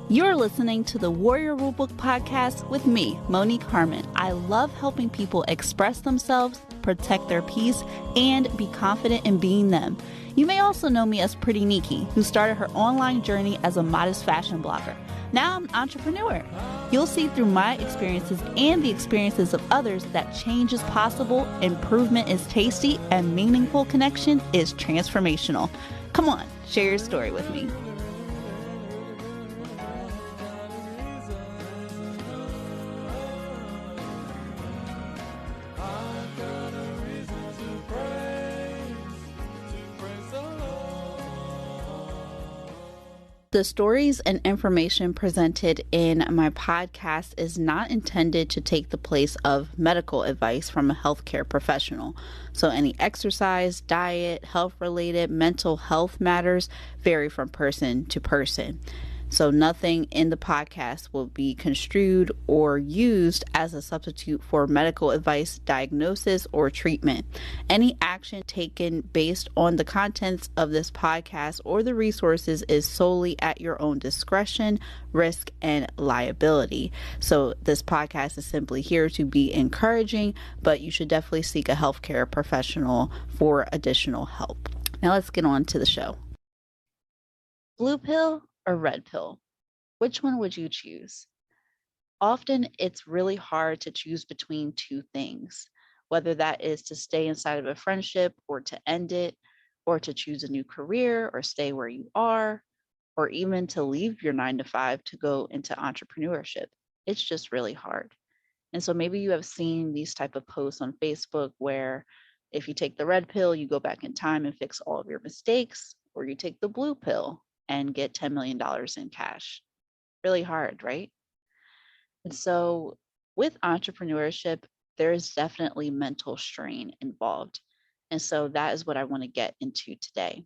You're listening to the Warrior Rulebook podcast with me, Monique Harmon. I love helping people express themselves, protect their peace, and be confident in being them. You may also know me as Pretty Nikki, who started her online journey as a modest fashion blogger. Now I'm an entrepreneur. You'll see through my experiences and the experiences of others that change is possible, improvement is tasty, and meaningful connection is transformational. Come on, share your story with me. The stories and information presented in my podcast is not intended to take the place of medical advice from a healthcare professional. So any exercise, diet, health-related, mental health matters vary from person to person. So nothing in the podcast will be construed or used as a substitute for medical advice, diagnosis, or treatment. Any action taken based on the contents of this podcast or the resources is solely at your own discretion, risk, and liability. So this podcast is simply here to be encouraging, but you should definitely seek a healthcare professional for additional help. Now let's get on to the show. Blue pill or red pill? Which one would you choose? Often it's really hard to choose between two things, whether that is to stay inside of a friendship or to end it, or to choose a new career or stay where you are, or even to leave your 9 to 5 to go into entrepreneurship. It's just really hard. And so maybe you have seen these type of posts on Facebook where if you take the red pill, you go back in time and fix all of your mistakes, or you take the blue pill and get $10 million in cash. Really hard, right? And so with entrepreneurship, there is definitely mental strain involved. And so that is what I want to get into today.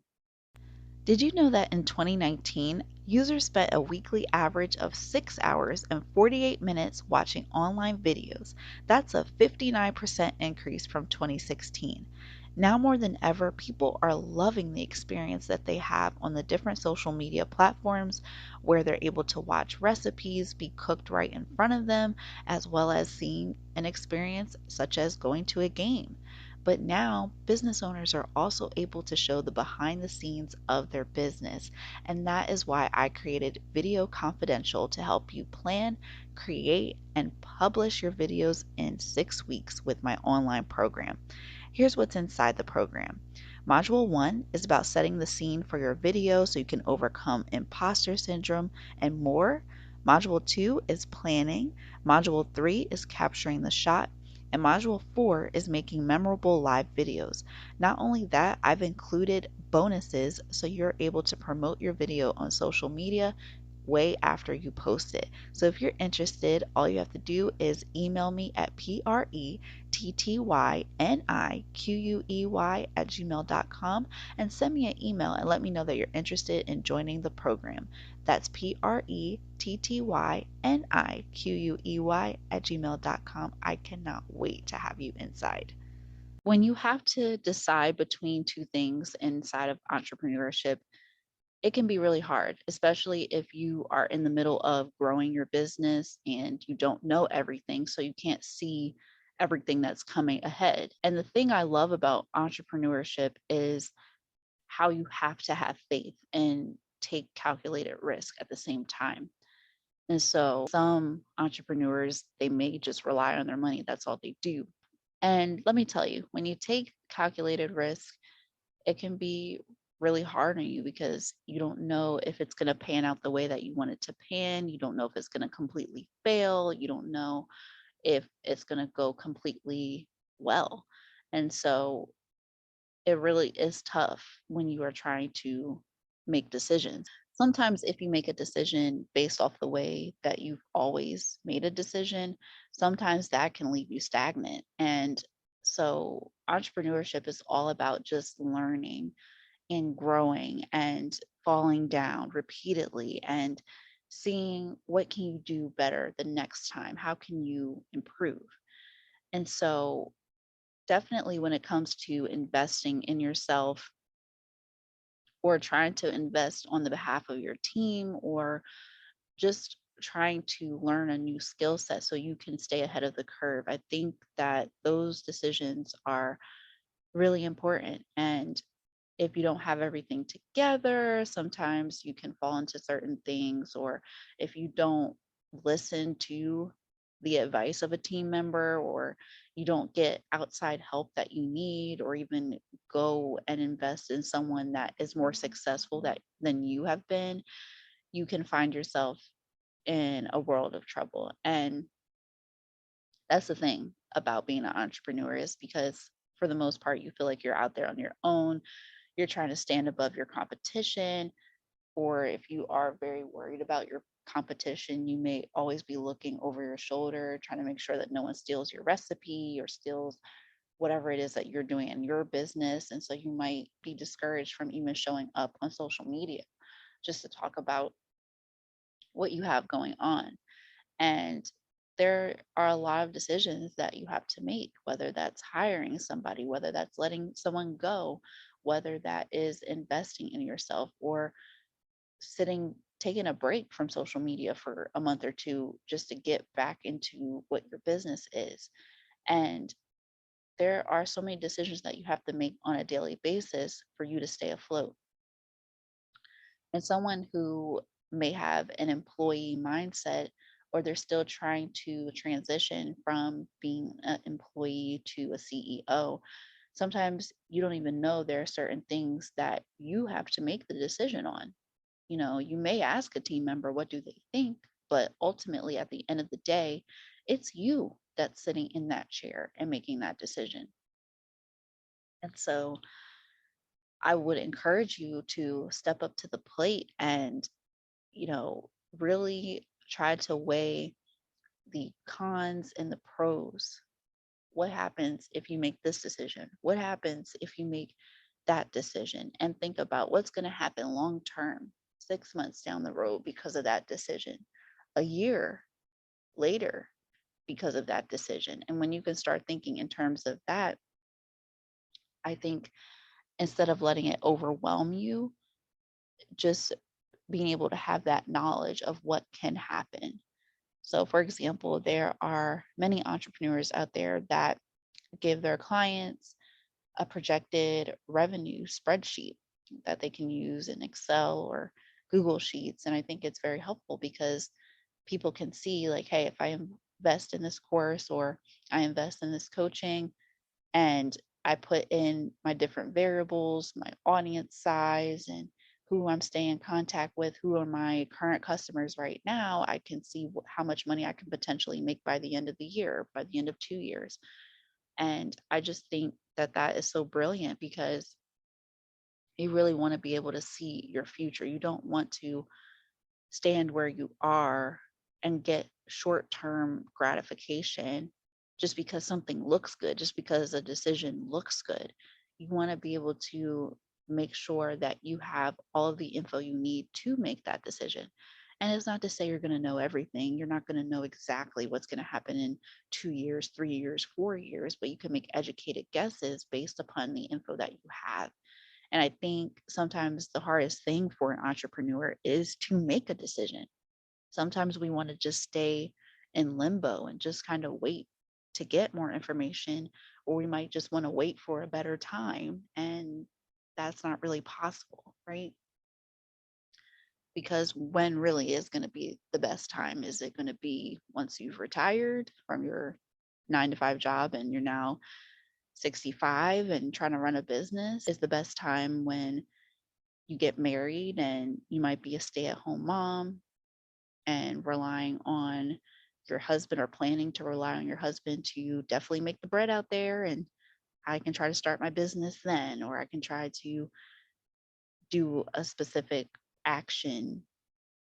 Did you know that in 2019, users spent a weekly average of 6 hours and 48 minutes watching online videos? That's a 59% increase from 2016. Now more than ever, people are loving the experience that they have on the different social media platforms where they're able to watch recipes be cooked right in front of them, as well as seeing an experience such as going to a game. But now business owners are also able to show the behind the scenes of their business. And that is why I created Video Confidential to help you plan, create, and publish your videos in 6 weeks with my online program. Here's what's inside the program. Module 1 is about setting the scene for your video so you can overcome imposter syndrome and more. Module 2 is planning. Module 3 is capturing the shot. And Module 4 is making memorable live videos. Not only that, I've included bonuses so you're able to promote your video on social media way after you post it. So if you're interested, all you have to do is email me at prettyniquey@gmail.com and send me an email and let me know that you're interested in joining the program. That's prettyniquey@gmail.com. I cannot wait to have you inside. When you have to decide between two things inside of entrepreneurship, it can be really hard, especially if you are in the middle of growing your business and you don't know everything, so you can't see everything that's coming ahead. And the thing I love about entrepreneurship is how you have to have faith and take calculated risk at the same time. And so some entrepreneurs, they may just rely on their money. That's all they do. And let me tell you, when you take calculated risk, it can be really hard on you because you don't know if it's going to pan out the way that you want it to pan. You don't know if it's going to completely fail. You don't know if it's going to go completely well. And so it really is tough when you are trying to make decisions. Sometimes, if you make a decision based off the way that you've always made a decision, sometimes that can leave you stagnant. And so, entrepreneurship is all about just learning and growing and falling down repeatedly and seeing what can you do better the next time, how can you improve. And so definitely when it comes to investing in yourself or trying to invest on the behalf of your team or just trying to learn a new skill set so you can stay ahead of the curve. I think that those decisions are really important. And if you don't have everything together, sometimes you can fall into certain things, or if you don't listen to the advice of a team member, or you don't get outside help that you need, or even go and invest in someone that is more successful than you have been, you can find yourself in a world of trouble. And that's the thing about being an entrepreneur, is because for the most part you feel like you're out there on your own. You're trying to stand above your competition, or if you are very worried about your competition, you may always be looking over your shoulder, trying to make sure that no one steals your recipe or steals whatever it is that you're doing in your business. And so you might be discouraged from even showing up on social media just to talk about what you have going on. And there are a lot of decisions that you have to make, whether that's hiring somebody, whether that's letting someone go, whether that is investing in yourself, or taking a break from social media for a month or two just to get back into what your business is. And there are so many decisions that you have to make on a daily basis for you to stay afloat. And someone who may have an employee mindset, or they're still trying to transition from being an employee to a CEO, sometimes you don't even know there are certain things that you have to make the decision on. You may ask a team member, what do they think? But ultimately, at the end of the day, it's you that's sitting in that chair and making that decision. And so I would encourage you to step up to the plate and, you know, really try to weigh the cons and the pros. What happens if you make this decision? What happens if you make that decision? And think about what's going to happen long term, 6 months down the road because of that decision, a year later because of that decision. And when you can start thinking in terms of that, I think instead of letting it overwhelm you, just being able to have that knowledge of what can happen. So, for example, there are many entrepreneurs out there that give their clients a projected revenue spreadsheet that they can use in Excel or Google Sheets. And I think it's very helpful because people can see, like, hey, if I invest in this course or I invest in this coaching, and I put in my different variables, my audience size, and who I'm staying in contact with, who are my current customers right now, I can see how much money I can potentially make by the end of the year, by the end of 2 years. And I just think that that is so brilliant because you really want to be able to see your future. You don't want to stand where you are and get short term gratification just because something looks good, just because a decision looks good. You want to be able to make sure that you have all of the info you need to make that decision. And it's not to say you're going to know everything. You're not going to know exactly what's going to happen in 2 years, 3 years, 4 years, but you can make educated guesses based upon the info that you have. And I think sometimes the hardest thing for an entrepreneur is to make a decision. Sometimes we want to just stay in limbo and just kind of wait to get more information, or we might just want to wait for a better time. And that's not really possible, right? Because when really is going to be the best time? Is it going to be once you've retired from your 9 to 5 job and you're now 65 and trying to run a business? Is the best time when you get married and you might be a stay-at-home mom and relying on your husband, or planning to rely on your husband to definitely make the bread out there, and I can try to start my business then, or I can try to do a specific action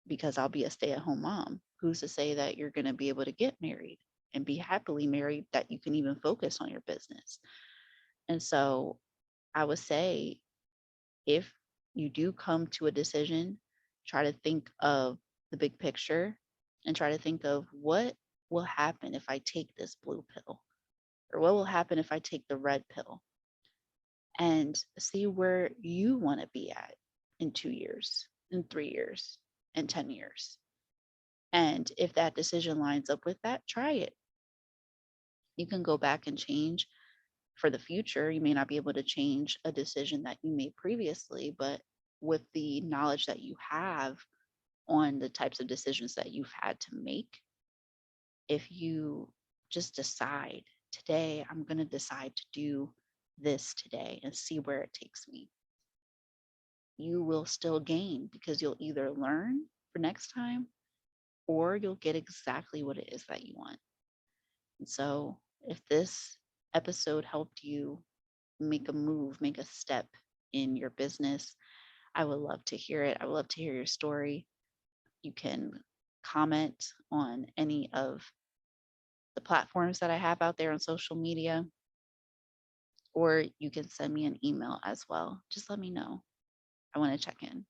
because I'll be a stay-at-home mom. Who's to say that you're going to be able to get married and be happily married, that you can even focus on your business? And so I would say, if you do come to a decision, try to think of the big picture and try to think of what will happen if I take this blue pill, or what will happen if I take the red pill, and see where you want to be at in 2 years, in 3 years, in 10 years. And if that decision lines up with that, try it. You can go back and change for the future. You may not be able to change a decision that you made previously, but with the knowledge that you have on the types of decisions that you've had to make, if you just decide today, I'm going to decide to do this today and see where it takes me, you will still gain because you'll either learn for next time or you'll get exactly what it is that you want. And so, if this episode helped you make a move, make a step in your business, I would love to hear it. I would love to hear your story. You can comment on any of the platforms that I have out there on social media, or you can send me an email as well. Just let me know. I want to check in.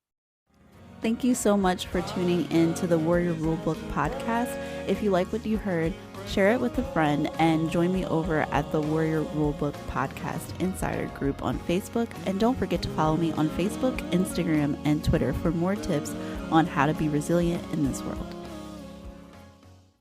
Thank you so much for tuning in to the Warrior Rulebook podcast. If you like what you heard, share it with a friend and join me over at the Warrior Rulebook Podcast Insider group on Facebook. And don't forget to follow me on Facebook, Instagram, and Twitter for more tips on how to be resilient in this world.